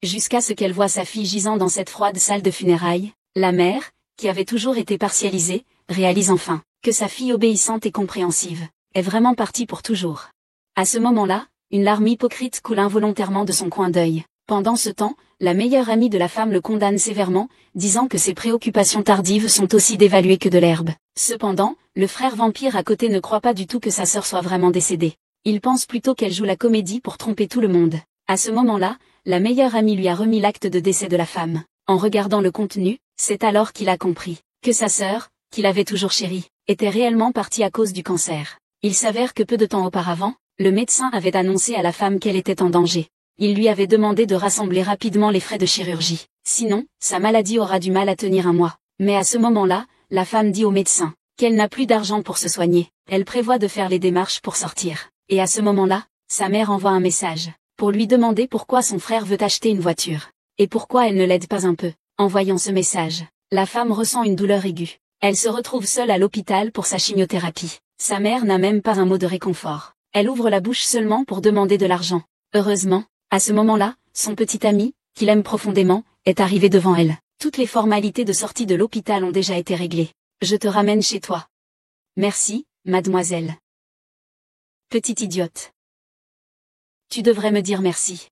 jusqu'à ce qu'elle voie sa fille gisant dans cette froide salle de funérailles. La mère, qui avait toujours été partialisée, réalise enfin que sa fille obéissante et compréhensive est vraiment partie pour toujours. À ce moment-là, une larme hypocrite coule involontairement de son coin d'œil. Pendant ce temps, la meilleure amie de la femme le condamne sévèrement, disant que ses préoccupations tardives sont aussi dévaluées que de l'herbe. Cependant, le frère vampire à côté ne croit pas du tout que sa sœur soit vraiment décédée. Il pense plutôt qu'elle joue la comédie pour tromper tout le monde. À ce moment-là, la meilleure amie lui a remis l'acte de décès de la femme. En regardant le contenu, c'est alors qu'il a compris que sa sœur, qu'il avait toujours chérie, était réellement partie à cause du cancer. Il s'avère que peu de temps auparavant, le médecin avait annoncé à la femme qu'elle était en danger. Il lui avait demandé de rassembler rapidement les frais de chirurgie. Sinon, sa maladie aura du mal à tenir un mois. Mais à ce moment-là, la femme dit au médecin qu'elle n'a plus d'argent pour se soigner. Elle prévoit de faire les démarches pour sortir. Et à ce moment-là, sa mère envoie un message pour lui demander pourquoi son frère veut acheter une voiture. Et pourquoi elle ne l'aide pas un peu. En voyant ce message, la femme ressent une douleur aiguë. Elle se retrouve seule à l'hôpital pour sa chimiothérapie. Sa mère n'a même pas un mot de réconfort. Elle ouvre la bouche seulement pour demander de l'argent. Heureusement, à ce moment-là, son petit ami, qu'il aime profondément, est arrivé devant elle. Toutes les formalités de sortie de l'hôpital ont déjà été réglées. Je te ramène chez toi. Merci, mademoiselle. Petite idiote. Tu devrais me dire merci.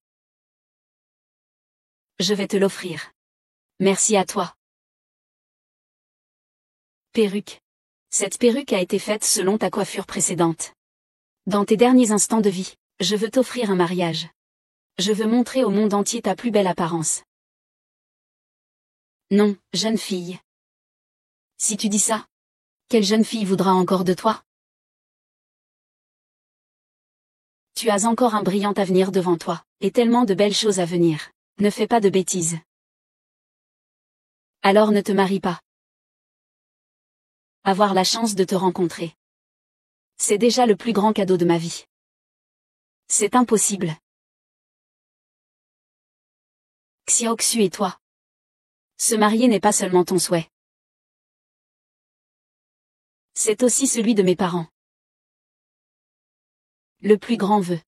Je vais te l'offrir. Merci à toi. Perruque. Cette perruque a été faite selon ta coiffure précédente. Dans tes derniers instants de vie, je veux t'offrir un mariage. Je veux montrer au monde entier ta plus belle apparence. Non, jeune fille. Si tu dis ça, quelle jeune fille voudra encore de toi? Tu as encore un brillant avenir devant toi, et tellement de belles choses à venir. Ne fais pas de bêtises. Alors ne te marie pas. Avoir la chance de te rencontrer. C'est déjà le plus grand cadeau de ma vie. C'est impossible. Xiaoxu et toi. Se marier n'est pas seulement ton souhait. C'est aussi celui de mes parents. Le plus grand vœu.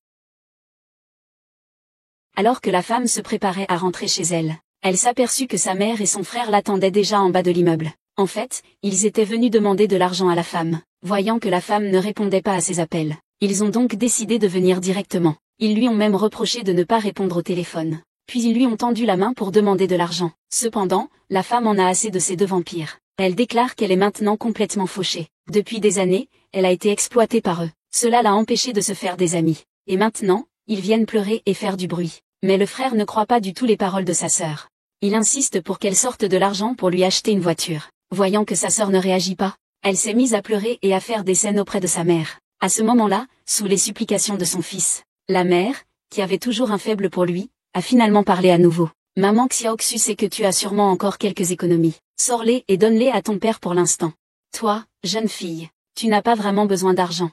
Alors que la femme se préparait à rentrer chez elle, elle s'aperçut que sa mère et son frère l'attendaient déjà en bas de l'immeuble. En fait, ils étaient venus demander de l'argent à la femme. Voyant que la femme ne répondait pas à ses appels, ils ont donc décidé de venir directement. Ils lui ont même reproché de ne pas répondre au téléphone. Puis ils lui ont tendu la main pour demander de l'argent. Cependant, la femme en a assez de ces deux vampires. Elle déclare qu'elle est maintenant complètement fauchée. Depuis des années, elle a été exploitée par eux. Cela l'a empêchée de se faire des amis. Et maintenant, ils viennent pleurer et faire du bruit. Mais le frère ne croit pas du tout les paroles de sa sœur. Il insiste pour qu'elle sorte de l'argent pour lui acheter une voiture. Voyant que sa sœur ne réagit pas, elle s'est mise à pleurer et à faire des scènes auprès de sa mère. À ce moment-là, sous les supplications de son fils, la mère, qui avait toujours un faible pour lui, a finalement parlé à nouveau. Maman Xiaoxu sait que tu as sûrement encore quelques économies. Sors-les et donne-les à ton père pour l'instant. Toi, jeune fille, tu n'as pas vraiment besoin d'argent.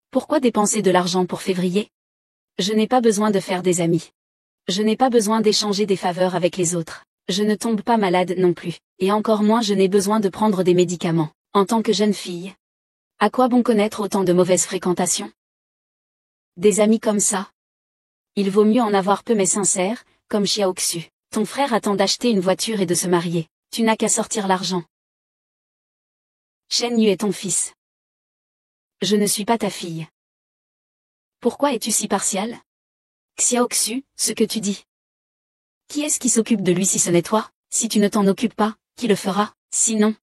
Pourquoi dépenser de l'argent pour février? Je n'ai pas besoin de faire des amis. Je n'ai pas besoin d'échanger des faveurs avec les autres. Je ne tombe pas malade non plus. Et encore moins je n'ai besoin de prendre des médicaments. En tant que jeune fille. À quoi bon connaître autant de mauvaises fréquentations? Des amis comme ça? Il vaut mieux en avoir peu mais sincères, comme Xiaoxu. Ton frère attend d'acheter une voiture et de se marier. Tu n'as qu'à sortir l'argent. Shen Yu est ton fils. Je ne suis pas ta fille. Pourquoi es-tu si partial? Xiaoxu, ce que tu dis. Qui est-ce qui s'occupe de lui si ce n'est toi? Si tu ne t'en occupes pas, qui le fera? Sinon,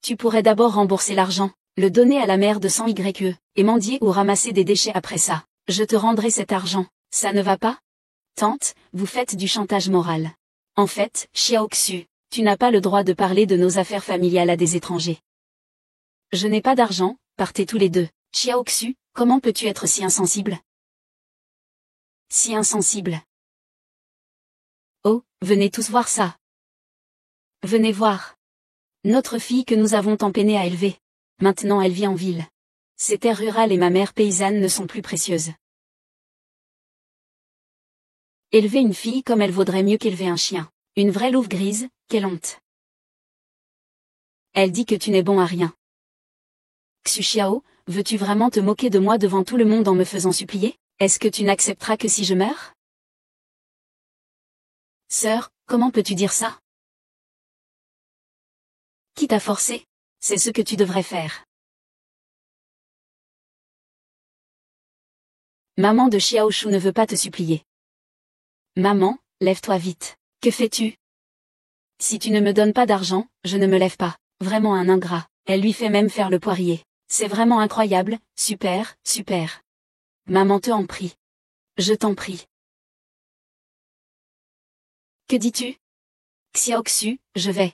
tu pourrais d'abord rembourser l'argent, le donner à la mère de 100 YE, et mendier ou ramasser des déchets après ça. Je te rendrai cet argent. Ça ne va pas? Tante, vous faites du chantage moral. En fait, Xiaoxu, tu n'as pas le droit de parler de nos affaires familiales à des étrangers. Je n'ai pas d'argent, partez tous les deux. Xiaoxu, comment peux-tu être si insensible? Si insensible. Oh, venez tous voir ça. Venez voir. Notre fille que nous avons tant peiné à élever. Maintenant elle vit en ville. Ces terres rurales et ma mère paysanne ne sont plus précieuses. Élever une fille comme elle vaudrait mieux qu'élever un chien. Une vraie louve grise, quelle honte. Elle dit que tu n'es bon à rien. Xu Xiao, veux-tu vraiment te moquer de moi devant tout le monde en me faisant supplier? Est-ce que tu n'accepteras que si je meurs? Sœur, comment peux-tu dire ça? Qui t'a forcé? C'est ce que tu devrais faire. Maman de Xiaoshu ne veut pas te supplier. Maman, lève-toi vite. Que fais-tu? Si tu ne me donnes pas d'argent, je ne me lève pas. Vraiment un ingrat. Elle lui fait même faire le poirier. C'est vraiment incroyable, super, super. Maman te en prie. Je t'en prie. Que dis-tu? Xiaoxu, je vais.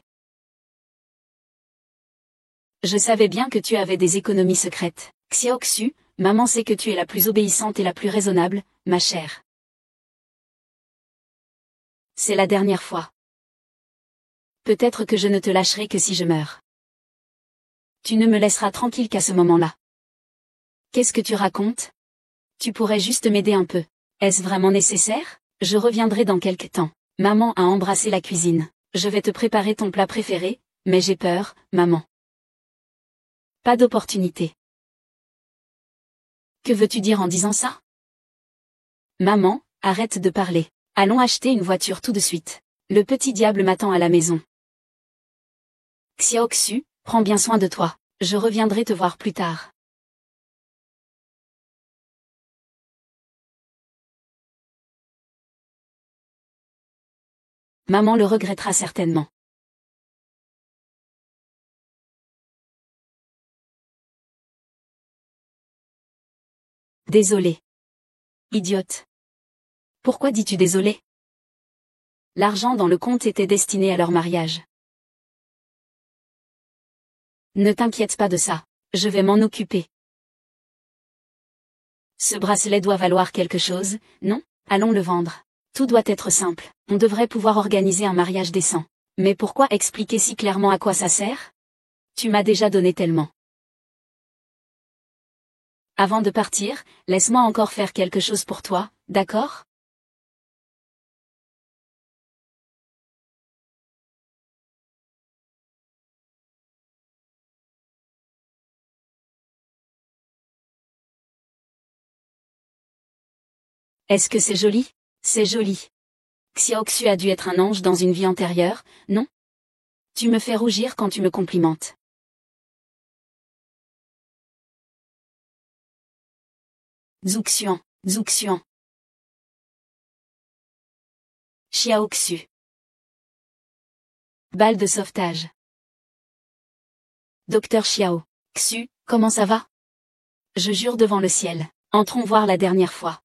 Je savais bien que tu avais des économies secrètes. Xiaoxu, maman sait que tu es la plus obéissante et la plus raisonnable, ma chère. C'est la dernière fois. Peut-être que je ne te lâcherai que si je meurs. Tu ne me laisseras tranquille qu'à ce moment-là. Qu'est-ce que tu racontes? Tu pourrais juste m'aider un peu. Est-ce vraiment nécessaire? Je reviendrai dans quelque temps. Maman a embrassé la cuisine. Je vais te préparer ton plat préféré, mais j'ai peur, maman. Pas d'opportunité. Que veux-tu dire en disant ça? Maman, arrête de parler. Allons acheter une voiture tout de suite. Le petit diable m'attend à la maison. Xiaoxu, prends bien soin de toi. Je reviendrai te voir plus tard. Maman le regrettera certainement. Désolé. Idiote. Pourquoi dis-tu désolé? L'argent dans le compte était destiné à leur mariage. Ne t'inquiète pas de ça. Je vais m'en occuper. Ce bracelet doit valoir quelque chose, non? Allons le vendre. Tout doit être simple. On devrait pouvoir organiser un mariage décent. Mais pourquoi expliquer si clairement à quoi ça sert? Tu m'as déjà donné tellement. Avant de partir, laisse-moi encore faire quelque chose pour toi, d'accord? Est-ce que c'est joli? C'est joli. Xiaoxu a dû être un ange dans une vie antérieure, non? Tu me fais rougir quand tu me complimentes. Zhuxian, Zhuxian. Xiaoxu. Balle de sauvetage. Docteur Xiao. Xu, comment ça va? Je jure devant le ciel. Entrons voir la dernière fois.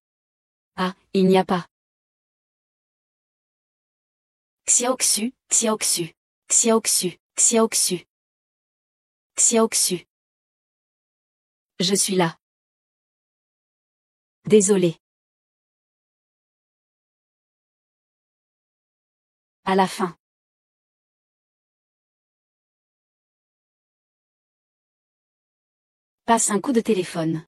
Ah, il n'y a pas. Xiaoxu, Xiaoxu. Xiaoxu, Xiaoxu. Xiaoxu. Je suis là. Désolé. À la fin. Passe un coup de téléphone.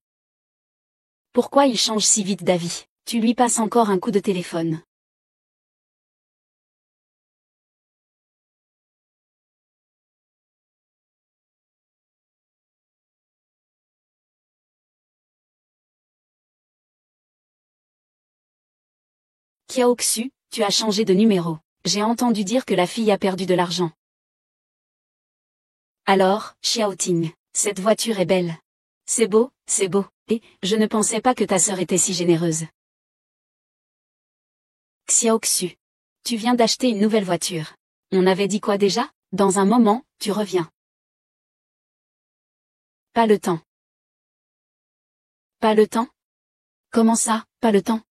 Pourquoi il change si vite d'avis? Tu lui passes encore un coup de téléphone. Xiaoxu, tu as changé de numéro. J'ai entendu dire que la fille a perdu de l'argent. Alors, Xiaoting, cette voiture est belle. C'est beau, et je ne pensais pas que ta sœur était si généreuse. Xiaoxu, tu viens d'acheter une nouvelle voiture. On avait dit quoi déjà? Dans un moment, tu reviens. Pas le temps. Pas le temps? Comment ça, pas le temps?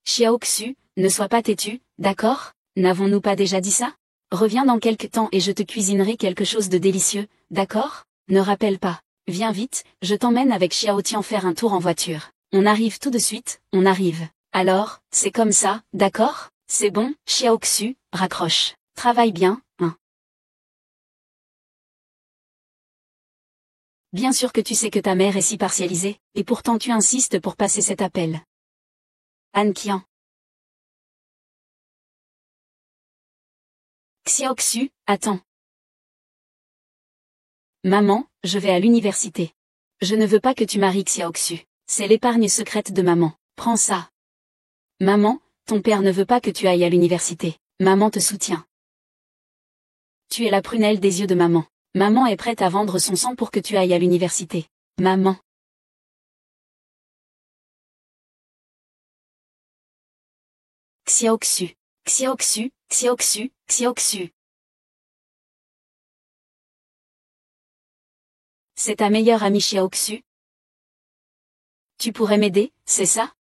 Xiaoxu, ne sois pas têtu, d'accord? N'avons-nous pas déjà dit ça? Reviens dans quelque temps et je te cuisinerai quelque chose de délicieux, d'accord? Ne rappelle pas. Viens vite, je t'emmène avec Xiaotian faire un tour en voiture. On arrive tout de suite, on arrive. Alors, c'est comme ça, d'accord? C'est bon, Xiaoxu, raccroche. Travaille bien, hein? Bien sûr que tu sais que ta mère est si partialisée, et pourtant tu insistes pour passer cet appel. An Qian. Xiaoxu, attends. Maman, je vais à l'université. Je ne veux pas que tu maries Xiaoxu. C'est l'épargne secrète de maman. Prends ça. Maman, ton père ne veut pas que tu ailles à l'université. Maman te soutient. Tu es la prunelle des yeux de maman. Maman est prête à vendre son sang pour que tu ailles à l'université. Maman. Xiaoxu. Xiaoxu, Xiaoxu, Xiaoxu. C'est ta meilleure amie Xiaoxu? Tu pourrais m'aider, c'est ça?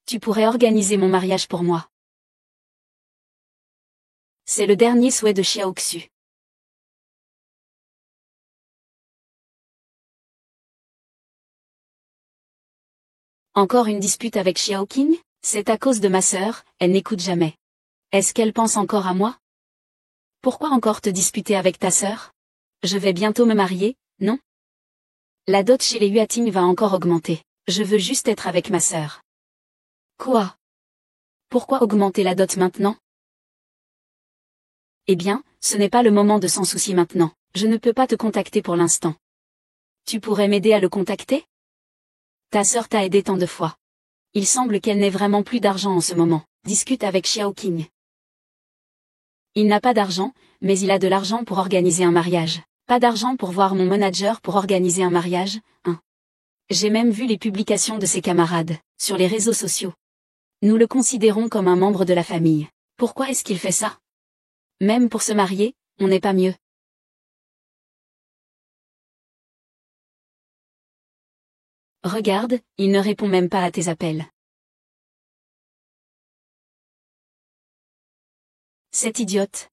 Tu pourrais organiser mon mariage pour moi. C'est le dernier souhait de Xiaoxu. Encore une dispute avec Xiaoqing? C'est à cause de ma sœur, elle n'écoute jamais. Est-ce qu'elle pense encore à moi? Pourquoi encore te disputer avec ta sœur? Je vais bientôt me marier, non? La dot chez les Huating va encore augmenter. Je veux juste être avec ma sœur. Quoi? Pourquoi augmenter la dot maintenant? Eh bien, ce n'est pas le moment de s'en soucier maintenant. Je ne peux pas te contacter pour l'instant. Tu pourrais m'aider à le contacter? Ta sœur t'a aidé tant de fois. Il semble qu'elle n'ait vraiment plus d'argent en ce moment. Discute avec Xiaoqing. Il n'a pas d'argent, mais il a de l'argent pour organiser un mariage. Pas d'argent pour voir mon manager pour organiser un mariage, hein. J'ai même vu les publications de ses camarades, sur les réseaux sociaux. Nous le considérons comme un membre de la famille. Pourquoi est-ce qu'il fait ça? Même pour se marier, on n'est pas mieux. Regarde, il ne répond même pas à tes appels. Cette idiote.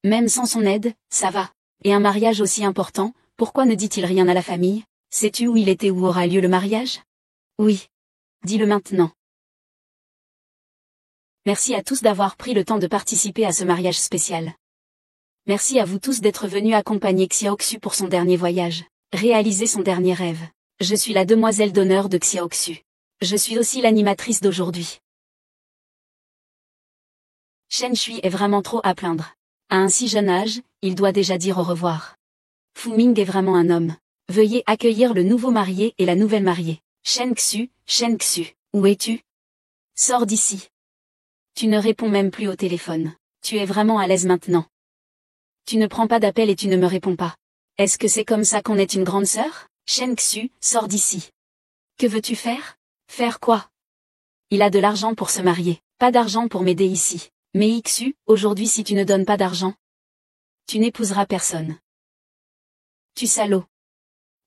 Même sans son aide, ça va. Et un mariage aussi important, pourquoi ne dit-il rien à la famille? Sais-tu où il était, où aura lieu le mariage? Oui. Dis-le maintenant. Merci à tous d'avoir pris le temps de participer à ce mariage spécial. Merci à vous tous d'être venus accompagner Xiaoxu pour son dernier voyage, réaliser son dernier rêve. Je suis la demoiselle d'honneur de Xiaoxu. Je suis aussi l'animatrice d'aujourd'hui. Shen Shui est vraiment trop à plaindre. À un si jeune âge, il doit déjà dire au revoir. Fu Ming est vraiment un homme. Veuillez accueillir le nouveau marié et la nouvelle mariée. Shen Xu, où es-tu? Sors d'ici. Tu ne réponds même plus au téléphone. Tu es vraiment à l'aise maintenant. Tu ne prends pas d'appel et tu ne me réponds pas. Est-ce que c'est comme ça qu'on est une grande sœur? Shen Xu, sors d'ici. Que veux-tu faire? Faire quoi? Il a de l'argent pour se marier, pas d'argent pour m'aider ici. Mais Xu, aujourd'hui si tu ne donnes pas d'argent, tu n'épouseras personne. Tu salaud.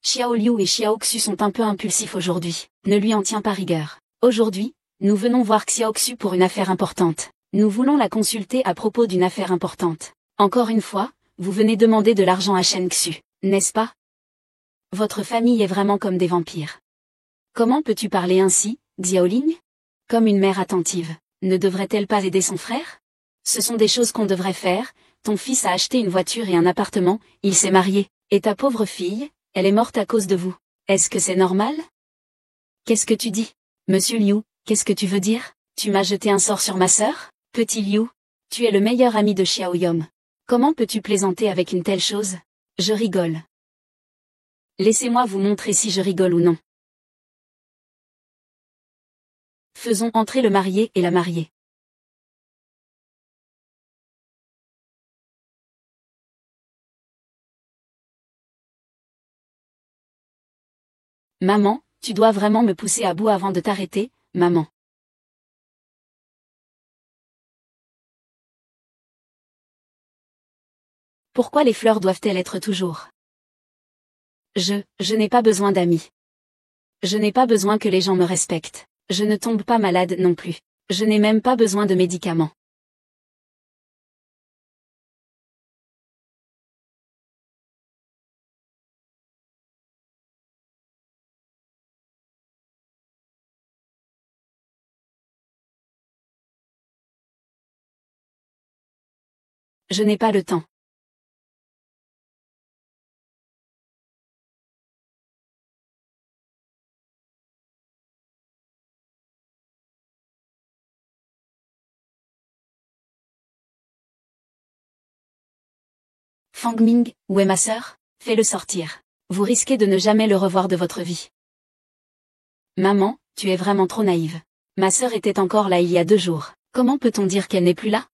Xiao Liu et Xiaoxu sont un peu impulsifs aujourd'hui. Ne lui en tiens pas rigueur. Aujourd'hui, nous venons voir Xiaoxu pour une affaire importante. Nous voulons la consulter à propos d'une affaire importante. Encore une fois, vous venez demander de l'argent à Shen Xu, n'est-ce pas? Votre famille est vraiment comme des vampires. Comment peux-tu parler ainsi, Xiaoling? Comme une mère attentive. Ne devrait-elle pas aider son frère? Ce sont des choses qu'on devrait faire. Ton fils a acheté une voiture et un appartement, il s'est marié. Et ta pauvre fille, elle est morte à cause de vous. Est-ce que c'est normal? Qu'est-ce que tu dis? Monsieur Liu, qu'est-ce que tu veux dire? Tu m'as jeté un sort sur ma sœur? Petit Liu, tu es le meilleur ami de Xiaoyom. Comment peux-tu plaisanter avec une telle chose? Je rigole. Laissez-moi vous montrer si je rigole ou non. Faisons entrer le marié et la mariée. Maman, tu dois vraiment me pousser à bout avant de t'arrêter, maman. Pourquoi les fleurs doivent-elles être toujours? Je n'ai pas besoin d'amis. Je n'ai pas besoin que les gens me respectent. Je ne tombe pas malade non plus. Je n'ai même pas besoin de médicaments. Je n'ai pas le temps. Fang Ming, où est ma sœur? Fais-le sortir. Vous risquez de ne jamais le revoir de votre vie. Maman, tu es vraiment trop naïve. Ma sœur était encore là il y a 2 jours. Comment peut-on dire qu'elle n'est plus là?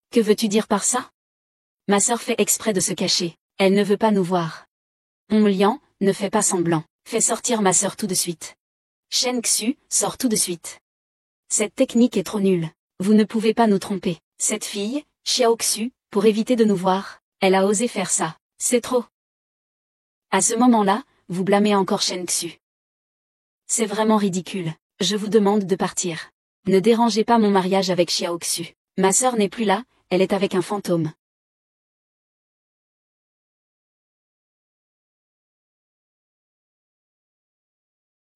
Que veux-tu dire par ça? Ma sœur fait exprès de se cacher. Elle ne veut pas nous voir. Lian, ne fais pas semblant. Fais sortir ma sœur tout de suite. Shen Xu, sors tout de suite. Cette technique est trop nulle. Vous ne pouvez pas nous tromper. Cette fille, Xiao Xu, pour éviter de nous voir, elle a osé faire ça. C'est trop. À ce moment-là, vous blâmez encore Shen Xu. C'est vraiment ridicule. Je vous demande de partir. Ne dérangez pas mon mariage avec Xiao Xu. Ma sœur n'est plus là, elle est avec un fantôme.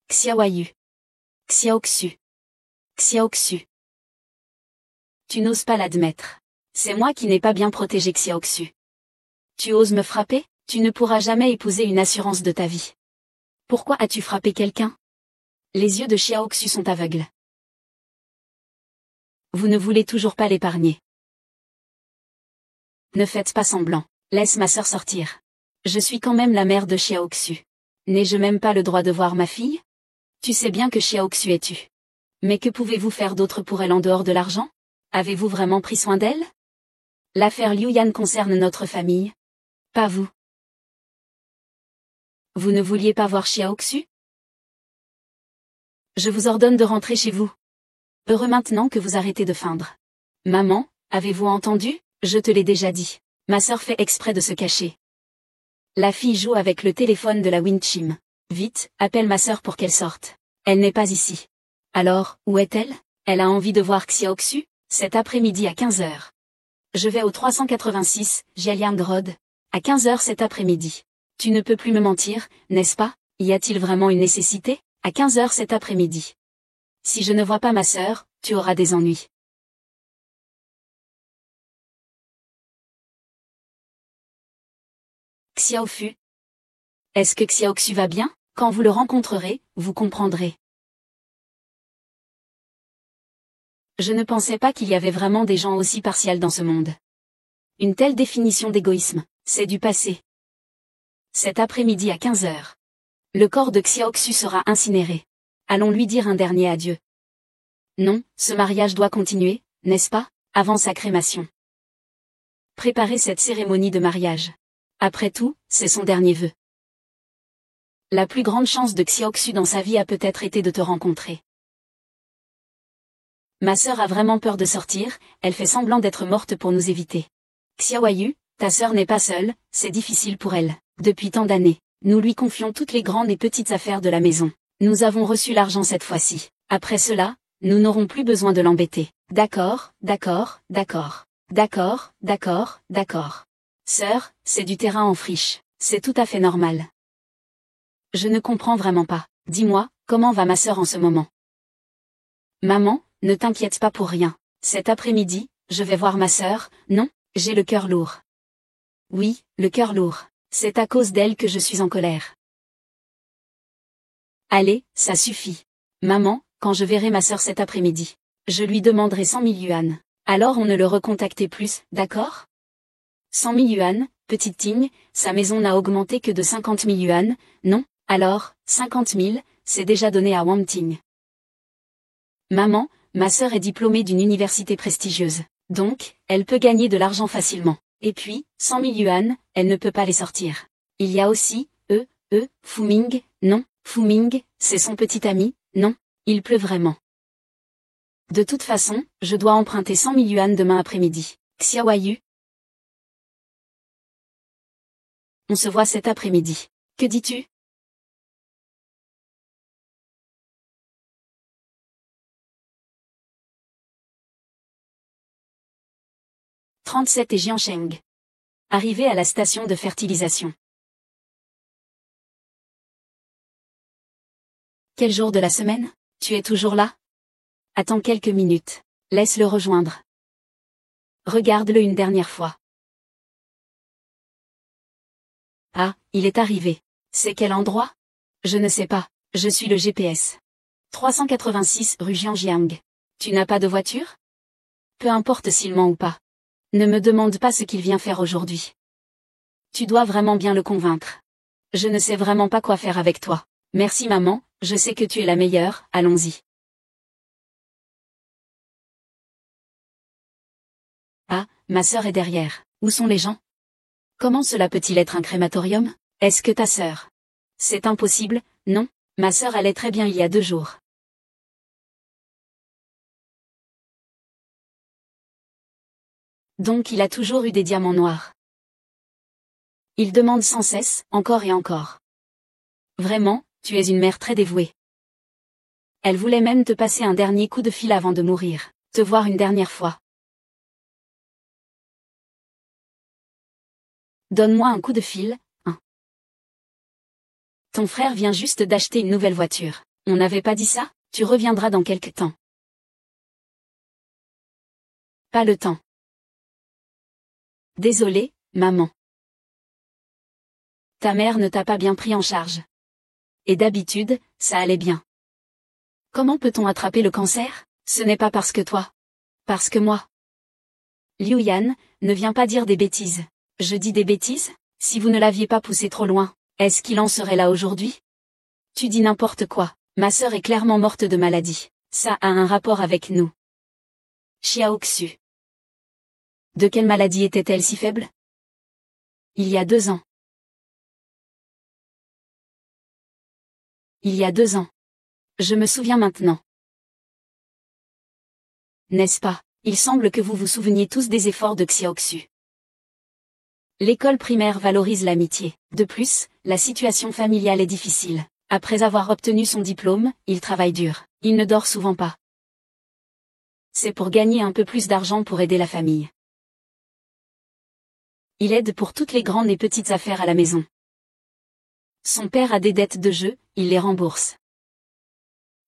Xiaoyu. Xiao Xu. Xiao Xu. Tu n'oses pas l'admettre. C'est moi qui n'ai pas bien protégé Xiao Xu. Tu oses me frapper? Tu ne pourras jamais épouser une assurance de ta vie. Pourquoi as-tu frappé quelqu'un? Les yeux de Xiao Xu sont aveugles. Vous ne voulez toujours pas l'épargner. Ne faites pas semblant. Laisse ma sœur sortir. Je suis quand même la mère de Xiao Xu. N'ai-je même pas le droit de voir ma fille? Tu sais bien que Xiao Xu est tue. Mais que pouvez-vous faire d'autre pour elle en dehors de l'argent? Avez-vous vraiment pris soin d'elle? L'affaire Liu Yan concerne notre famille. Pas vous. Vous ne vouliez pas voir Xiao Xu? Je vous ordonne de rentrer chez vous. Heureux maintenant que vous arrêtez de feindre. Maman, avez-vous entendu? Je te l'ai déjà dit. Ma sœur fait exprès de se cacher. La fille joue avec le téléphone de la Winchim. Vite, appelle ma sœur pour qu'elle sorte. Elle n'est pas ici. Alors, où est-elle? Elle a envie de voir Xiao Xu? Cet après-midi à 15h. Je vais au 386, Jialiang Road. À 15h cet après-midi. Tu ne peux plus me mentir, n'est-ce pas? Y a-t-il vraiment une nécessité? À 15h cet après-midi. Si je ne vois pas ma sœur, tu auras des ennuis. Xiao Fu. Est-ce que Xiao Xu va bien? Quand vous le rencontrerez, vous comprendrez. Je ne pensais pas qu'il y avait vraiment des gens aussi partials dans ce monde. Une telle définition d'égoïsme, c'est du passé. Cet après-midi à 15h. Le corps de Xiao Xu sera incinéré. Allons lui dire un dernier adieu. Non, ce mariage doit continuer, n'est-ce pas, avant sa crémation. Préparez cette cérémonie de mariage. Après tout, c'est son dernier vœu. La plus grande chance de Xiao Xu dans sa vie a peut-être été de te rencontrer. Ma sœur a vraiment peur de sortir, elle fait semblant d'être morte pour nous éviter. Xiaoyu, ta sœur n'est pas seule, c'est difficile pour elle. Depuis tant d'années, nous lui confions toutes les grandes et petites affaires de la maison. Nous avons reçu l'argent cette fois-ci. Après cela, nous n'aurons plus besoin de l'embêter. D'accord, d'accord, d'accord. D'accord, d'accord, d'accord. Sœur, c'est du terrain en friche. C'est tout à fait normal. Je ne comprends vraiment pas. Dis-moi, comment va ma sœur en ce moment? Maman, ne t'inquiète pas pour rien. Cet après-midi, je vais voir ma sœur. Non, j'ai le cœur lourd. Oui, le cœur lourd. C'est à cause d'elle que je suis en colère. Allez, ça suffit. Maman, quand je verrai ma sœur cet après-midi, je lui demanderai 100 000 yuan. Alors on ne le recontactait plus, d'accord? 100 000 yuan, petite Ting, sa maison n'a augmenté que de 50 000 yuan, non? Alors, 50 000, c'est déjà donné à Wang Ting. Maman, ma sœur est diplômée d'une université prestigieuse. Donc, elle peut gagner de l'argent facilement. Et puis, 100 000 yuan, elle ne peut pas les sortir. Il y a aussi, Fuming, non, Fuming, c'est son petit ami, non, il pleut vraiment. De toute façon, je dois emprunter 100 000 yuan demain après-midi. Xiaoyu. On se voit cet après-midi. Que dis-tu? « 37 et Jiansheng. Arrivé à la station de fertilisation. Quel jour de la semaine? Tu es toujours là? Attends quelques minutes. Laisse-le rejoindre. Regarde-le une dernière fois. Ah, il est arrivé. C'est quel endroit? Je ne sais pas, je suis le GPS. 386 rue Jiangjiang. Tu n'as pas de voiture? Peu importe s'il ment ou pas. Ne me demande pas ce qu'il vient faire aujourd'hui. Tu dois vraiment bien le convaincre. Je ne sais vraiment pas quoi faire avec toi. Merci maman, je sais que tu es la meilleure, allons-y. ma sœur est derrière. Où sont les gens? Comment cela peut-il être un crématorium? Est-ce que ta sœur? C'est impossible, non, ma sœur allait très bien il y a 2 jours. Donc il a toujours eu des diamants noirs. Il demande sans cesse, encore et encore. Vraiment, tu es une mère très dévouée. Elle voulait même te passer un dernier coup de fil avant de mourir, te voir une dernière fois. Donne-moi un coup de fil, hein. Ton frère vient juste d'acheter une nouvelle voiture. On n'avait pas dit ça? Tu reviendras dans quelque temps. Pas le temps. Désolé, maman. Ta mère ne t'a pas bien pris en charge. Et d'habitude, ça allait bien. Comment peut-on attraper le cancer? Ce n'est pas parce que toi. Parce que moi. Liu Yan, ne viens pas dire des bêtises. Je dis des bêtises? Si vous ne l'aviez pas poussé trop loin, est-ce qu'il en serait là aujourd'hui? Tu dis n'importe quoi. Ma sœur est clairement morte de maladie. Ça a un rapport avec nous. Xiaoxu. De quelle maladie était-elle si faible? Il y a 2 ans. Il y a 2 ans. Je me souviens maintenant. N'est-ce pas? Il semble que vous vous souveniez tous des efforts de Xiaoxu. L'école primaire valorise l'amitié. De plus, la situation familiale est difficile. Après avoir obtenu son diplôme, il travaille dur. Il ne dort souvent pas. C'est pour gagner un peu plus d'argent pour aider la famille. Il aide pour toutes les grandes et petites affaires à la maison. Son père a des dettes de jeu, il les rembourse.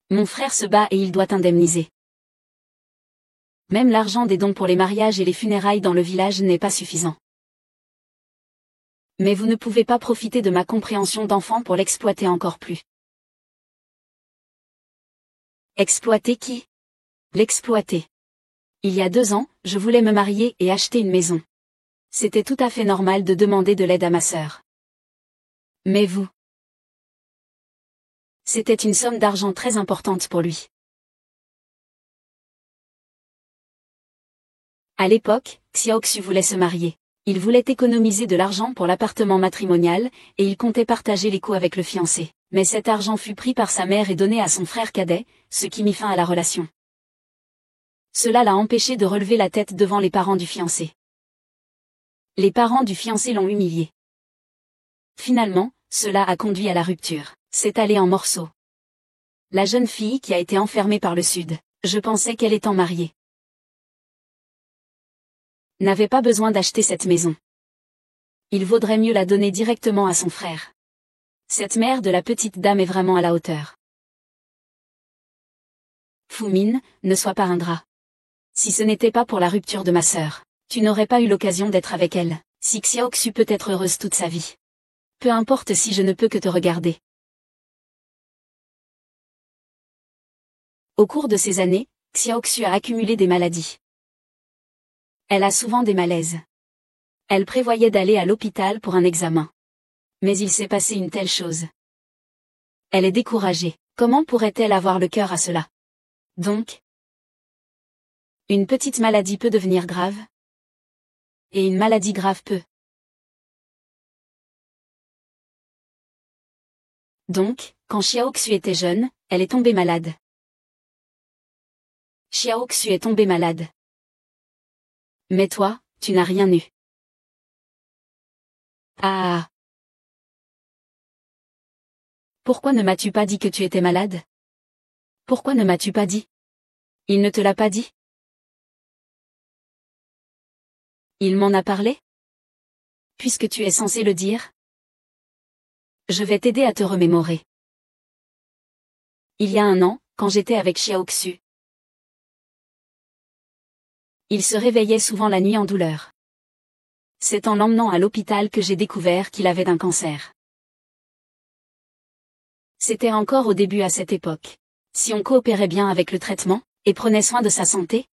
Mon frère se bat et il doit indemniser. Même l'argent des dons pour les mariages et les funérailles dans le village n'est pas suffisant. Mais vous ne pouvez pas profiter de ma compréhension d'enfant pour l'exploiter encore plus. Exploiter qui? L'exploiter. Il y a 2 ans, je voulais me marier et acheter une maison. C'était tout à fait normal de demander de l'aide à ma sœur. Mais vous? C'était une somme d'argent très importante pour lui. À l'époque, Xiaoxu voulait se marier. Il voulait économiser de l'argent pour l'appartement matrimonial, et il comptait partager les coûts avec le fiancé. Mais cet argent fut pris par sa mère et donné à son frère cadet, ce qui mit fin à la relation. Cela l'a empêché de relever la tête devant les parents du fiancé. Les parents du fiancé l'ont humilié. Finalement, cela a conduit à la rupture. C'est allé en morceaux. La jeune fille qui a été enfermée par le Sud, je pensais qu'elle étant mariée, n'avait pas besoin d'acheter cette maison. Il vaudrait mieux la donner directement à son frère. Cette mère de la petite dame est vraiment à la hauteur. Fumin, ne sois pas ingrat. Si ce n'était pas pour la rupture de ma sœur, tu n'aurais pas eu l'occasion d'être avec elle. Si Xiaoxu peut être heureuse toute sa vie. Peu importe si je ne peux que te regarder. Au cours de ces années, Xiaoxu a accumulé des maladies. Elle a souvent des malaises. Elle prévoyait d'aller à l'hôpital pour un examen. Mais il s'est passé une telle chose. Elle est découragée. Comment pourrait-elle avoir le cœur à cela? Donc, une petite maladie peut devenir grave. Et une maladie grave peut. Donc, quand Xiaoxu était jeune, elle est tombée malade. Xiaoxu est tombée malade. Mais toi, tu n'as rien eu. Ah. Pourquoi ne m'as-tu pas dit que tu étais malade? Pourquoi ne m'as-tu pas dit? Il ne te l'a pas dit? Il m'en a parlé? Puisque tu es censé le dire? Je vais t'aider à te remémorer. Il y a 1 an, quand j'étais avec Xiaoxu, il se réveillait souvent la nuit en douleur. C'est en l'emmenant à l'hôpital que j'ai découvert qu'il avait un cancer. C'était encore au début à cette époque. Si on coopérait bien avec le traitement, et prenait soin de sa santé,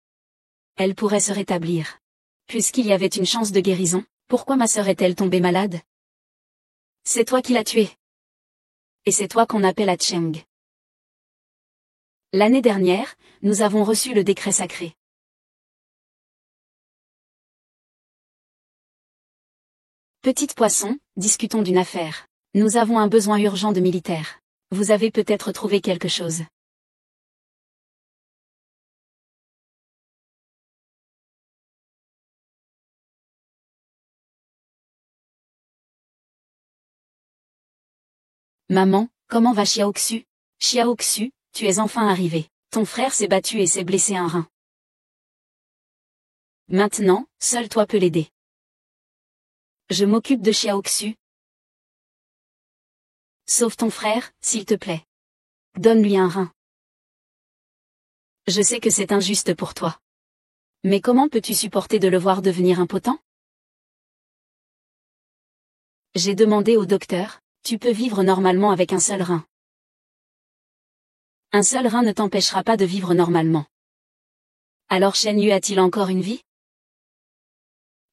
elle pourrait se rétablir. Puisqu'il y avait une chance de guérison, pourquoi ma sœur est-elle tombée malade? C'est toi qui l'as tuée. Et c'est toi qu'on appelle à Cheng. L'année dernière, nous avons reçu le décret sacré. Petite poisson, discutons d'une affaire. Nous avons un besoin urgent de militaires. Vous avez peut-être trouvé quelque chose. Maman, comment va Xiaoxu? Xiaoxu, tu es enfin arrivé. Ton frère s'est battu et s'est blessé un rein. Maintenant, seul toi peux l'aider. Je m'occupe de Xiaoxu. Sauve ton frère, s'il te plaît. Donne-lui un rein. Je sais que c'est injuste pour toi. Mais comment peux-tu supporter de le voir devenir impotent? J'ai demandé au docteur, tu peux vivre normalement avec un seul rein. Un seul rein ne t'empêchera pas de vivre normalement. Alors Shen Yu a-t-il encore une vie?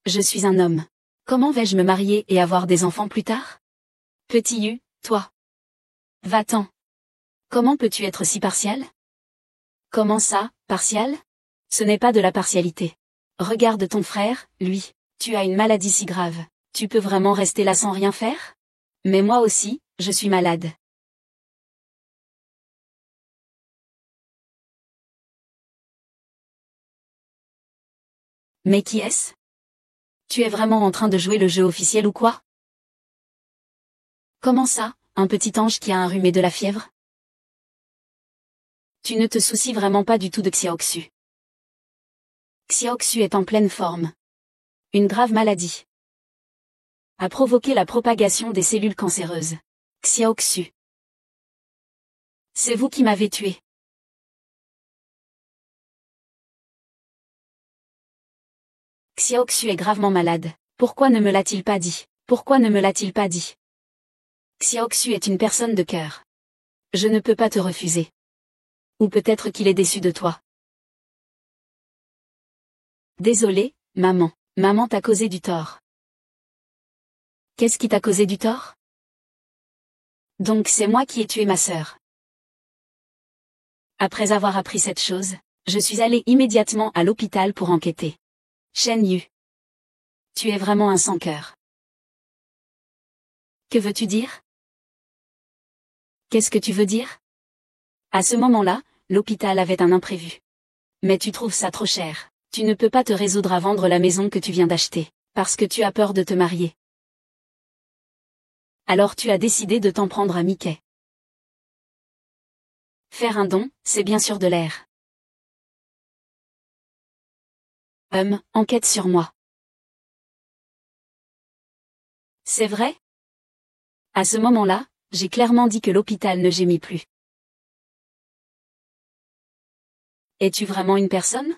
Je suis un homme. Comment vais-je me marier et avoir des enfants plus tard? Petit Yu, toi. Va-t'en. Comment peux-tu être si partial? Comment ça, partial? Ce n'est pas de la partialité. Regarde ton frère, lui. Tu as une maladie si grave. Tu peux vraiment rester là sans rien faire? Mais moi aussi, je suis malade. Mais qui est-ce? Tu es vraiment en train de jouer le jeu officiel ou quoi? Comment ça, un petit ange qui a un rhume et de la fièvre? Tu ne te soucies vraiment pas du tout de Xiaoxu. Xiaoxu est en pleine forme. Une grave maladie a provoqué la propagation des cellules cancéreuses. Xiaoxu. C'est vous qui m'avez tué. Xiaoxu est gravement malade. Pourquoi ne me l'a-t-il pas dit? Pourquoi ne me l'a-t-il pas dit? Xiaoxu est une personne de cœur. Je ne peux pas te refuser. Ou peut-être qu'il est déçu de toi. Désolé, maman. Maman t'a causé du tort. Qu'est-ce qui t'a causé du tort? Donc c'est moi qui ai tué ma sœur. Après avoir appris cette chose, je suis allée immédiatement à l'hôpital pour enquêter. Shen Yu. Tu es vraiment un sans-cœur. Que veux-tu dire? Qu'est-ce que tu veux dire? À ce moment-là, l'hôpital avait un imprévu. Mais tu trouves ça trop cher. Tu ne peux pas te résoudre à vendre la maison que tu viens d'acheter, parce que tu as peur de te marier. Alors tu as décidé de t'en prendre à Mickey. Faire un don, c'est bien sûr de l'air. Enquête sur moi. C'est vrai? À ce moment-là, j'ai clairement dit que l'hôpital ne gémit plus. Es-tu vraiment une personne?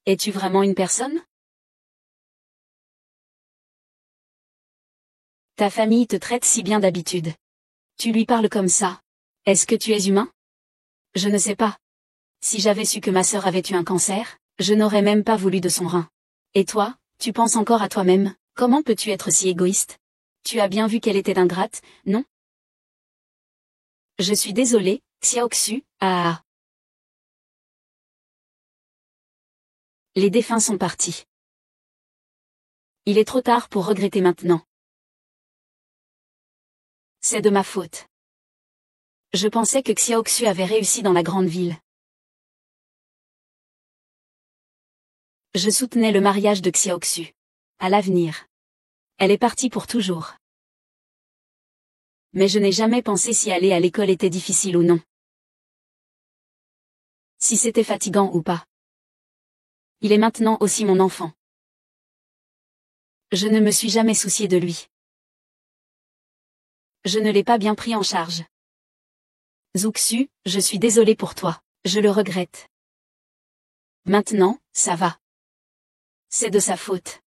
Es-tu vraiment une personne? Ta famille te traite si bien d'habitude. Tu lui parles comme ça. Est-ce que tu es humain? Je ne sais pas. Si j'avais su que ma sœur avait eu un cancer, je n'aurais même pas voulu de son rein. Et toi, tu penses encore à toi-même, comment peux-tu être si égoïste? Tu as bien vu qu'elle était ingrate, non? Je suis désolée, Xiaoxu, ah. Les défunts sont partis. Il est trop tard pour regretter maintenant. C'est de ma faute. Je pensais que Xiaoxu avait réussi dans la grande ville. Je soutenais le mariage de Xiaoxu. À l'avenir. Elle est partie pour toujours. Mais je n'ai jamais pensé si aller à l'école était difficile ou non. Si c'était fatigant ou pas. Il est maintenant aussi mon enfant. Je ne me suis jamais soucié de lui. Je ne l'ai pas bien pris en charge. Zuxu, je suis désolé pour toi, je le regrette. Maintenant, ça va. C'est de sa faute.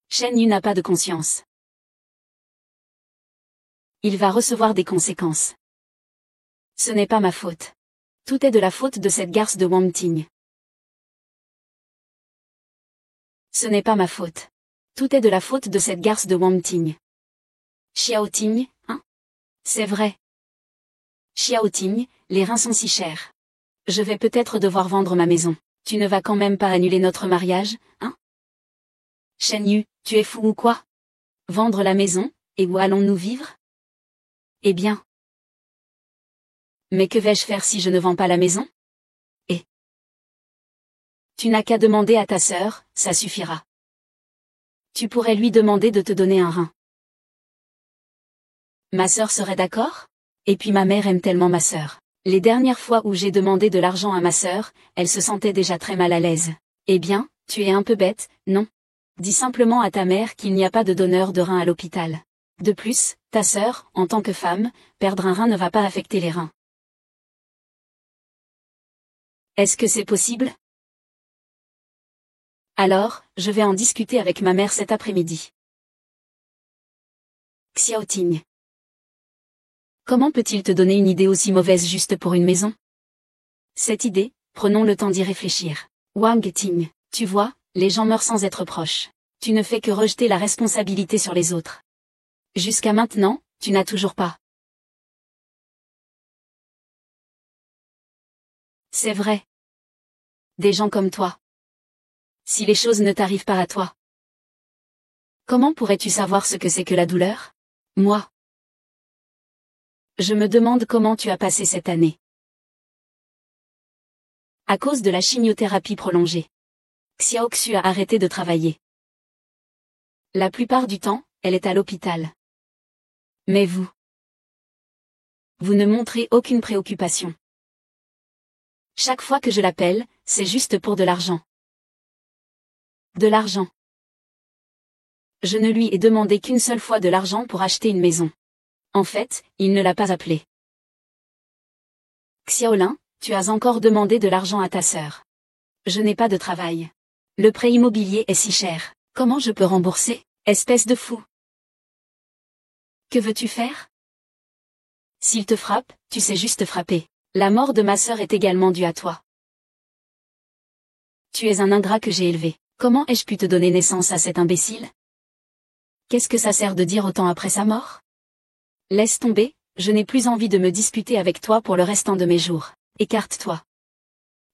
Shen Yu n'a pas de conscience. Il va recevoir des conséquences. Ce n'est pas ma faute. Tout est de la faute de cette garce de Wang Ting. Ce n'est pas ma faute. Tout est de la faute de cette garce de Wang Ting. Xiao Ting, hein? C'est vrai. Xiao Ting, les reins sont si chers. Je vais peut-être devoir vendre ma maison. Tu ne vas quand même pas annuler notre mariage, hein? Shen Yu, tu es fou ou quoi? Vendre la maison, et où allons-nous vivre? Eh bien. Mais que vais-je faire si je ne vends pas la maison? Et tu n'as qu'à demander à ta sœur, ça suffira. Tu pourrais lui demander de te donner un rein. Ma sœur serait d'accord? Et puis ma mère aime tellement ma sœur. Les dernières fois où j'ai demandé de l'argent à ma sœur, elle se sentait déjà très mal à l'aise. Eh bien, tu es un peu bête, non? Dis simplement à ta mère qu'il n'y a pas de donneur de rein à l'hôpital. De plus, ta sœur, en tant que femme, perdre un rein ne va pas affecter les reins. Est-ce que c'est possible? Alors, je vais en discuter avec ma mère cet après-midi. Xiaoting. Comment peut-il te donner une idée aussi mauvaise juste pour une maison? Cette idée, prenons le temps d'y réfléchir. Wang Ting, tu vois, les gens meurent sans être proches. Tu ne fais que rejeter la responsabilité sur les autres. Jusqu'à maintenant, tu n'as toujours pas. C'est vrai. Des gens comme toi. Si les choses ne t'arrivent pas à toi, comment pourrais-tu savoir ce que c'est que la douleur? Moi. Je me demande comment tu as passé cette année. À cause de la chimiothérapie prolongée. Xiaoxu a arrêté de travailler. La plupart du temps, elle est à l'hôpital. Mais vous ne montrez aucune préoccupation. Chaque fois que je l'appelle, c'est juste pour de l'argent. De l'argent. Je ne lui ai demandé qu'une seule fois de l'argent pour acheter une maison. En fait, il ne l'a pas appelé. Xiaolin, tu as encore demandé de l'argent à ta sœur. Je n'ai pas de travail. Le prêt immobilier est si cher. Comment je peux rembourser? Espèce de fou. Que veux-tu faire? S'il te frappe, tu sais juste frapper. La mort de ma sœur est également due à toi. Tu es un ingrat que j'ai élevé. Comment ai-je pu te donner naissance à cet imbécile? Qu'est-ce que ça sert de dire autant après sa mort? Laisse tomber, je n'ai plus envie de me disputer avec toi pour le restant de mes jours. Écarte-toi.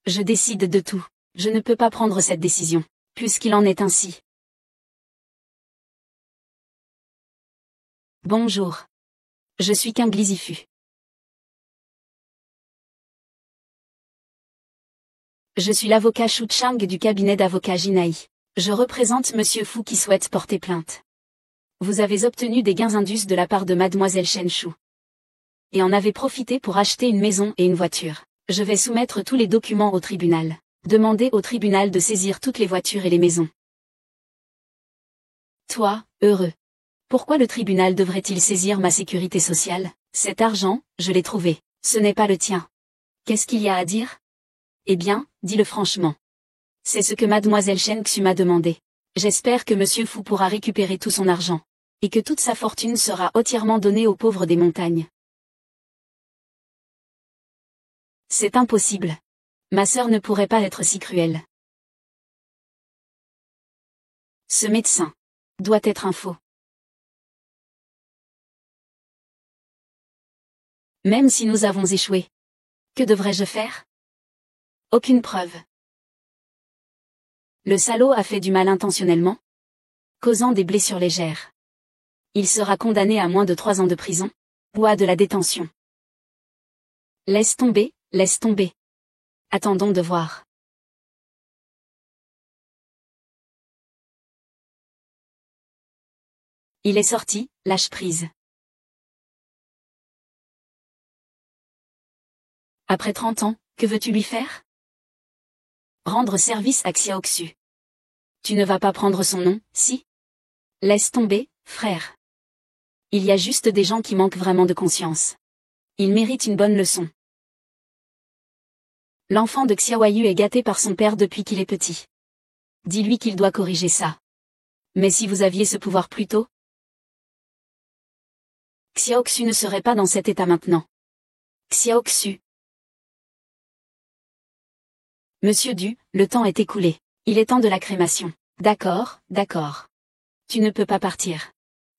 Je décide de tout. Je ne peux pas prendre cette décision, puisqu'il en est ainsi. Bonjour. Je suis qu'un glisifu. Je suis l'avocat Shu Chang du cabinet d'avocats Jinai. Je représente Monsieur Fu qui souhaite porter plainte. Vous avez obtenu des gains indus de la part de Mademoiselle Shen Shu. Et en avez profité pour acheter une maison et une voiture. Je vais soumettre tous les documents au tribunal. Demandez au tribunal de saisir toutes les voitures et les maisons. Toi, heureux. Pourquoi le tribunal devrait-il saisir ma sécurité sociale? Cet argent, je l'ai trouvé. Ce n'est pas le tien. Qu'est-ce qu'il y a à dire? Eh bien, dis-le franchement. C'est ce que Mademoiselle Shen Xu m'a demandé. J'espère que Monsieur Fu pourra récupérer tout son argent. Et que toute sa fortune sera entièrement donnée aux pauvres des montagnes. C'est impossible. Ma sœur ne pourrait pas être si cruelle. Ce médecin doit être un faux. Même si nous avons échoué. Que devrais-je faire? Aucune preuve. Le salaud a fait du mal intentionnellement, causant des blessures légères. Il sera condamné à moins de 3 ans de prison, ou à de la détention. Laisse tomber, laisse tomber. Attendons de voir. Il est sorti, lâche prise. Après 30 ans, que veux-tu lui faire? Rendre service à Xiaoxu. Tu ne vas pas prendre son nom, si? Laisse tomber, frère. Il y a juste des gens qui manquent vraiment de conscience. Ils méritent une bonne leçon. L'enfant de Xiaoyu est gâté par son père depuis qu'il est petit. Dis-lui qu'il doit corriger ça. Mais si vous aviez ce pouvoir plus tôt, Xiaoxu ne serait pas dans cet état maintenant. Xiaoxu. Monsieur Du, le temps est écoulé. Il est temps de la crémation. D'accord, d'accord. Tu ne peux pas partir.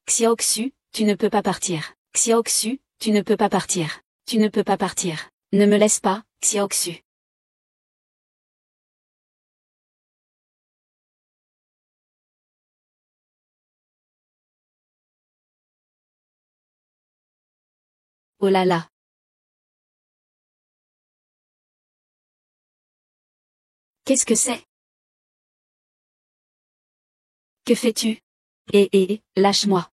Xiaoxu, tu ne peux pas partir. Xiaoxu, tu ne peux pas partir. Tu ne peux pas partir. Ne me laisse pas, Xiaoxu. Oh là là. Qu'est-ce que c'est? Que fais-tu? Lâche-moi.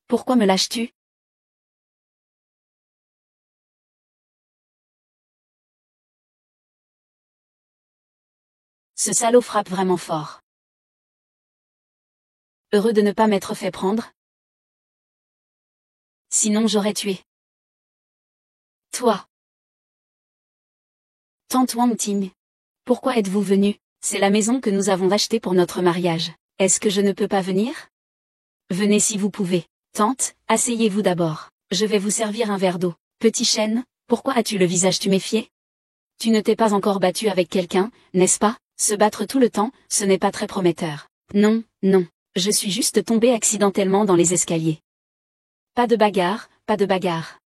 Pourquoi me lâches-tu? Ce salaud frappe vraiment fort. Heureux de ne pas m'être fait prendre. Sinon j'aurais tué. Toi. Tante Wang Ting. Pourquoi êtes-vous venu? C'est la maison que nous avons achetée pour notre mariage. Est-ce que je ne peux pas venir? Venez si vous pouvez. Tante, asseyez-vous d'abord. Je vais vous servir un verre d'eau. Petit chêne, pourquoi as-tu le visage tuméfié? Tu ne t'es pas encore battu avec quelqu'un, n'est-ce pas? Se battre tout le temps, ce n'est pas très prometteur. Non, non. Je suis juste tombé accidentellement dans les escaliers. Pas de bagarre, pas de bagarre.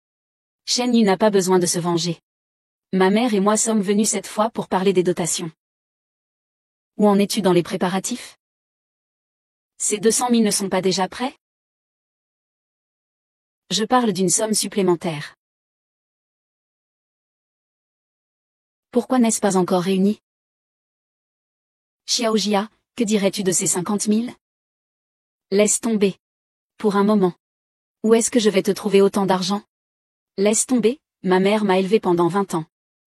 Shen Yu n'a pas besoin de se venger. Ma mère et moi sommes venus cette fois pour parler des dotations. Où en es-tu dans les préparatifs? Ces 200 000 ne sont pas déjà prêts? Je parle d'une somme supplémentaire. Pourquoi n'est-ce pas encore réuni? Xiaojia, que dirais-tu de ces 50 000? Laisse tomber. Pour un moment. Où est-ce que je vais te trouver autant d'argent? Laisse tomber, ma mère m'a élevé pendant 20 ans.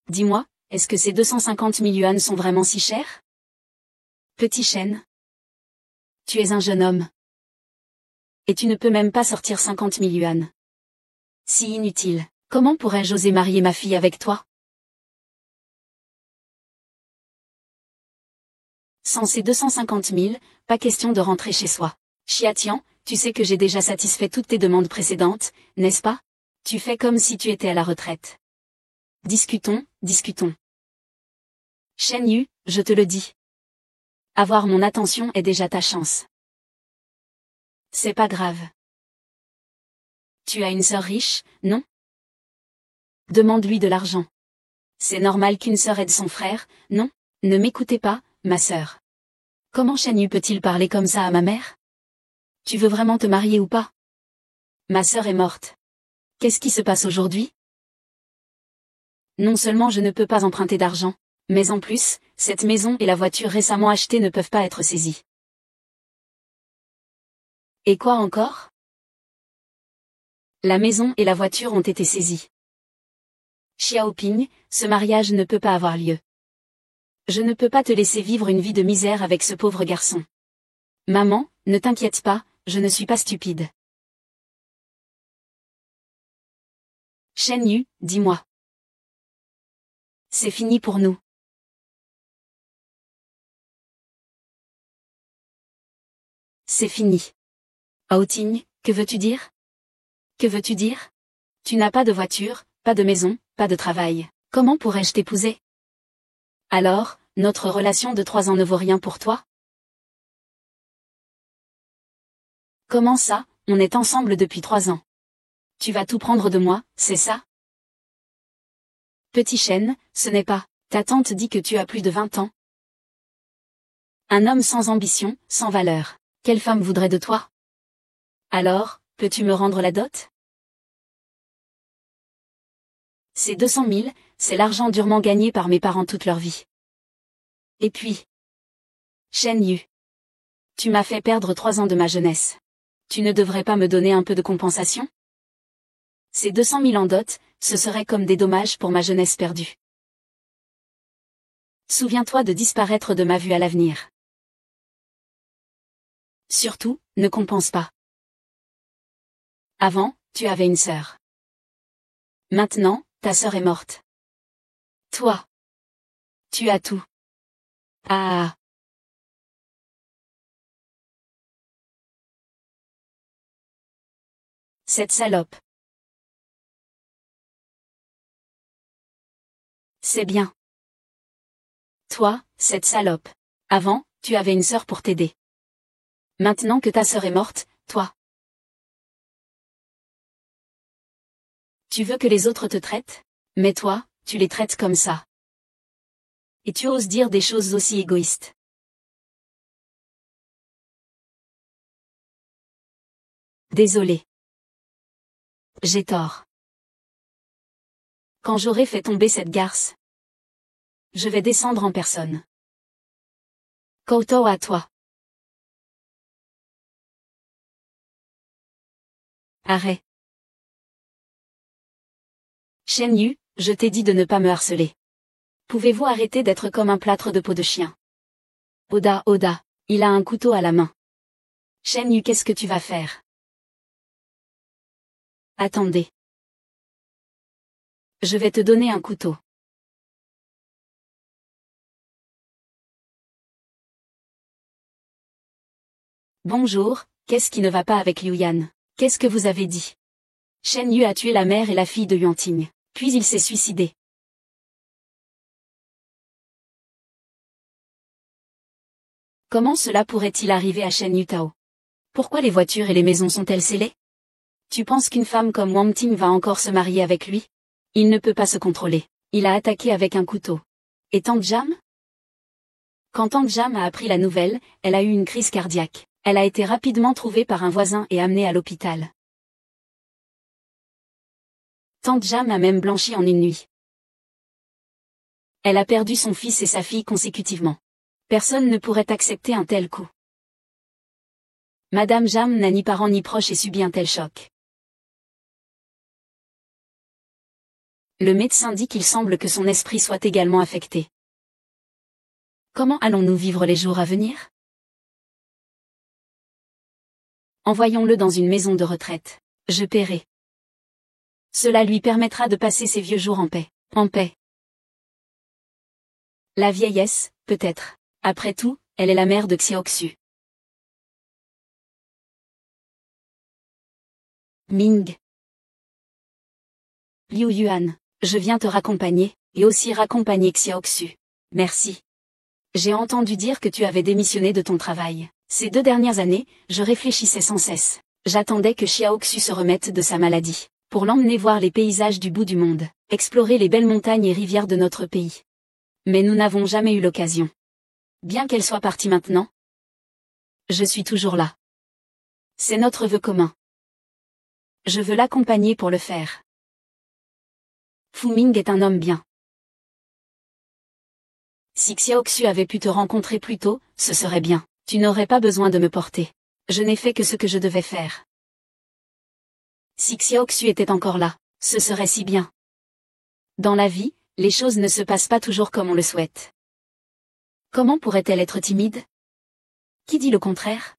Dis-moi, est-ce que ces 250 000 yuan sont vraiment si chers? Petit chêne. Tu es un jeune homme. Et tu ne peux même pas sortir 50 000 yuan. Si inutile, comment pourrais-je oser marier ma fille avec toi? Sans ces 250 000, pas question de rentrer chez soi. Xiatian, tu sais que j'ai déjà satisfait toutes tes demandes précédentes, n'est-ce pas? Tu fais comme si tu étais à la retraite. Discutons, discutons. Shen Yu, je te le dis. Avoir mon attention est déjà ta chance. C'est pas grave. Tu as une sœur riche, non? Demande-lui de l'argent. C'est normal qu'une sœur aide son frère, non? Ne m'écoutez pas, ma sœur. Comment Shen Yu peut-il parler comme ça à ma mère? Tu veux vraiment te marier ou pas? Ma sœur est morte. Qu'est-ce qui se passe aujourd'hui? Non seulement je ne peux pas emprunter d'argent, mais en plus, cette maison et la voiture récemment achetée ne peuvent pas être saisies. Et quoi encore? La maison et la voiture ont été saisies. Xiaoping, ce mariage ne peut pas avoir lieu. Je ne peux pas te laisser vivre une vie de misère avec ce pauvre garçon. Maman, ne t'inquiète pas, je ne suis pas stupide. Shen Yu, dis-moi. C'est fini pour nous. C'est fini. Outing, que veux-tu dire? Que veux-tu dire? Tu n'as pas de voiture, pas de maison, pas de travail. Comment pourrais-je t'épouser? Alors, notre relation de 3 ans ne vaut rien pour toi? Comment ça, on est ensemble depuis 3 ans? Tu vas tout prendre de moi, c'est ça? Petit chêne, ce n'est pas. Ta tante dit que tu as plus de 20 ans. Un homme sans ambition, sans valeur. Quelle femme voudrait de toi? Alors, peux-tu me rendre la dot? Ces 200 000, c'est l'argent durement gagné par mes parents toute leur vie. Et puis, Shen Yu, tu m'as fait perdre 3 ans de ma jeunesse. Tu ne devrais pas me donner un peu de compensation? Ces 200 000 en dot, ce serait comme des dommages pour ma jeunesse perdue. Souviens-toi de disparaître de ma vue à l'avenir. Surtout, ne compense pas. Avant, tu avais une sœur. Maintenant, ta sœur est morte. Toi, tu as tout. Ah. Cette salope. C'est bien. Toi, cette salope. Avant, tu avais une sœur pour t'aider. Maintenant que ta sœur est morte, toi. Tu veux que les autres te traitent? Mais toi, tu les traites comme ça. Et tu oses dire des choses aussi égoïstes. Désolé. J'ai tort. Quand j'aurai fait tomber cette garce, je vais descendre en personne. Koutou à toi. Arrête. Shen Yu, je t'ai dit de ne pas me harceler. Pouvez-vous arrêter d'être comme un plâtre de peau de chien? Oda, il a un couteau à la main. Shen Yu, qu'est-ce que tu vas faire? Attendez. Je vais te donner un couteau. Bonjour, qu'est-ce qui ne va pas avec Liu Yan? Qu'est-ce que vous avez dit? Shen Yu a tué la mère et la fille de Yuanting, puis il s'est suicidé. Comment cela pourrait-il arriver à Shen Yu Tao? Pourquoi les voitures et les maisons sont-elles scellées? Tu penses qu'une femme comme Wang Ting va encore se marier avec lui? Il ne peut pas se contrôler. Il a attaqué avec un couteau. Et Tante Jam? Quand Tante Jam a appris la nouvelle, elle a eu une crise cardiaque. Elle a été rapidement trouvée par un voisin et amenée à l'hôpital. Tante Jam a même blanchi en une nuit. Elle a perdu son fils et sa fille consécutivement. Personne ne pourrait accepter un tel coup. Madame Jam n'a ni parents ni proches et subit un tel choc. Le médecin dit qu'il semble que son esprit soit également affecté. Comment allons-nous vivre les jours à venir? Envoyons-le dans une maison de retraite. Je paierai. Cela lui permettra de passer ses vieux jours en paix. En paix. La vieillesse, peut-être. Après tout, elle est la mère de Xiaoxu. Ming. Liu Yuan, je viens te raccompagner, et aussi raccompagner Xiaoxu. Merci. J'ai entendu dire que tu avais démissionné de ton travail. Ces 2 dernières années, je réfléchissais sans cesse. J'attendais que Xiaoxu se remette de sa maladie, pour l'emmener voir les paysages du bout du monde, explorer les belles montagnes et rivières de notre pays. Mais nous n'avons jamais eu l'occasion. Bien qu'elle soit partie maintenant, je suis toujours là. C'est notre vœu commun. Je veux l'accompagner pour le faire. Fu Ming est un homme bien. Si Xiaoxu avait pu te rencontrer plus tôt, ce serait bien. Tu n'aurais pas besoin de me porter. Je n'ai fait que ce que je devais faire. Si Xiaoxu était encore là, ce serait si bien. Dans la vie, les choses ne se passent pas toujours comme on le souhaite. Comment pourrait-elle être timide? Qui dit le contraire?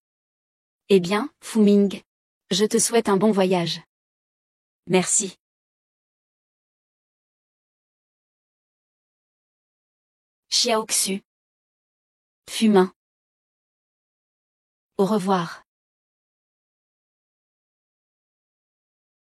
Eh bien, Fu Ming, je te souhaite un bon voyage. Merci. Xiaoxu. Fumain. Au revoir.